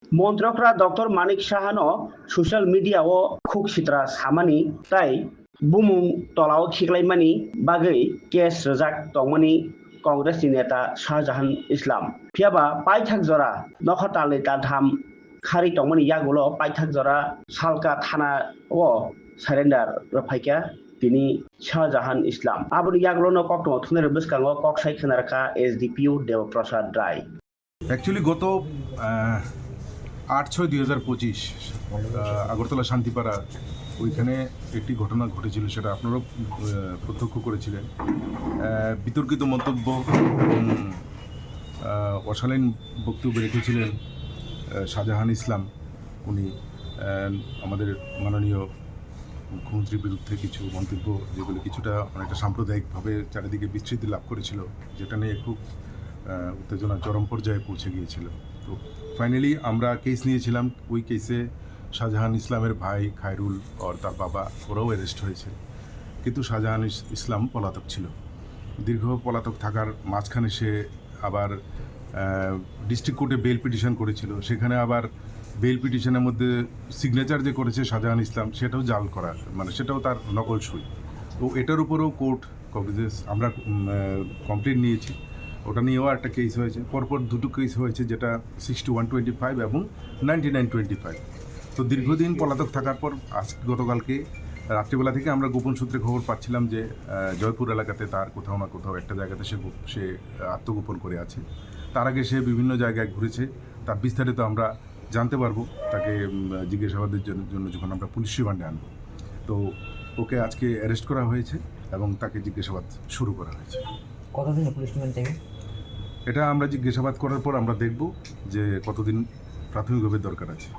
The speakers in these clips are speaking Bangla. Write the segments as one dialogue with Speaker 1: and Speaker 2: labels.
Speaker 1: मन्त्रकरा डॉक्टर मानिक साहानो सोशल मीडिया ओ खुक सित्रा सामानि ताई बुमुं तलाव खिगलाइमानि बागै केस रजाक तंमनि कांग्रेस नेता शाहजहान इस्लाम फियाबा पाइथाक जरा नखताले दाधाम खारि तंमनि यागुलो पाइथाक जरा सालका थाना ओ सारेन्डार रफाइका তিনি শাহজাহান ইসলাম আবুল ইয়াগলনো কক্টো থুনের বসকাঙ্গ ককসাই খনারকা এসডিপিও দেবপ্রসাদ রায়
Speaker 2: অ্যাকচুয়ালি গত 8/6/2025 আগরতলা শান্তিপাড়া ওইখানে একটি ঘটনা ঘটেছিল, সেটা আপনারাও প্রত্যক্ষ করেছিলেন। বিতর্কিত মন্তব্য, অশালীন বক্তব্য রেখেছিলেন শাহজাহান ইসলাম। উনি আমাদের মাননীয় মুখ্যমন্ত্রীর বিরুদ্ধে কিছু মন্তব্য, যেগুলো কিছুটা অনেকটা সাম্প্রদায়িকভাবে চারিদিকে বিস্তৃতি লাভ করেছিল, যেটা নিয়ে খুব উত্তেজনা চরম পর্যায়ে পৌঁছে গিয়েছিল। তো ফাইনালি আমরা কেস নিয়েছিলাম। ওই কেসে শাহজাহান ইসলামের ভাই খায়রুল আর তার বাবা ওরাও অ্যারেস্ট হয়েছে, কিন্তু শাহজাহান ইসলাম পলাতক ছিল। দীর্ঘ পলাতক থাকার মাঝখানে সে আবার ডিস্ট্রিক্ট কোর্টে বেল পিটিশন করেছিল। সেখানে আবার বেল পিটিশনের মধ্যে সিগনেচার যে করেছে শাহজাহান ইসলাম, সেটাও জাল করা, মানে সেটাও তার নকল সই। তো এটার উপরেও কোর্ট কগনিজেন্স আমরা কমপ্লেন নিয়েছি। ওটা নিয়েও একটা কেস হয়েছে, পরপর দুটো কেস হয়েছে, যেটা 6125 এবং 9925। তো দীর্ঘদিন পলাতক থাকার পর গতকালকে রাত্রিবেলা থেকে আমরা গোপন সূত্রে খবর পাচ্ছিলাম যে জয়পুর এলাকাতে তার কোথাও না কোথাও একটা জায়গাতে সে আত্মগোপন করে আছে। তার আগে সে বিভিন্ন জায়গায় ঘুরেছে, তার বিস্তারিত আমরা জানতে পারবো তাকে জিজ্ঞাসাবাদের জন্য যখন আমরা পুলিশ রিমান্ডে আনবো। তো ওকে আজকে অ্যারেস্ট করা হয়েছে এবং তাকে জিজ্ঞাসাবাদ শুরু করা হয়েছে।
Speaker 3: কতদিন পুলিশ রিমান্ড চাইবে?
Speaker 2: এটা আমরা জিজ্ঞাসাবাদ করার পর আমরা দেখব যে কতদিন প্রাথমিকভাবে দরকার আছে।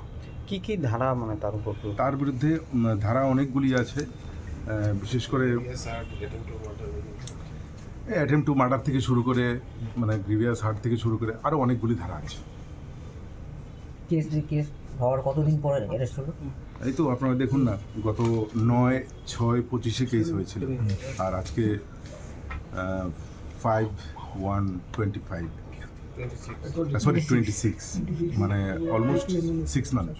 Speaker 4: কি কি ধারা, মানে তার উপর?
Speaker 2: তার বিরুদ্ধে ধারা অনেকগুলি আছে, বিশেষ করে অ্যাটেম্প টু মার্ডার থেকে শুরু করে, মানে গ্রিভিয়াস হার্ট থেকে শুরু করে আরও অনেকগুলি ধারা আছে।
Speaker 3: কেস হওয়ার কতদিন পরে অ্যারেস্ট হলো?
Speaker 2: এই তো আপনারা দেখুন না, গত 9/6/25 কেস হয়েছিল, আর আজকে 5/1/25, সরি 26, মানে অলমোস্ট 6 মান্থ।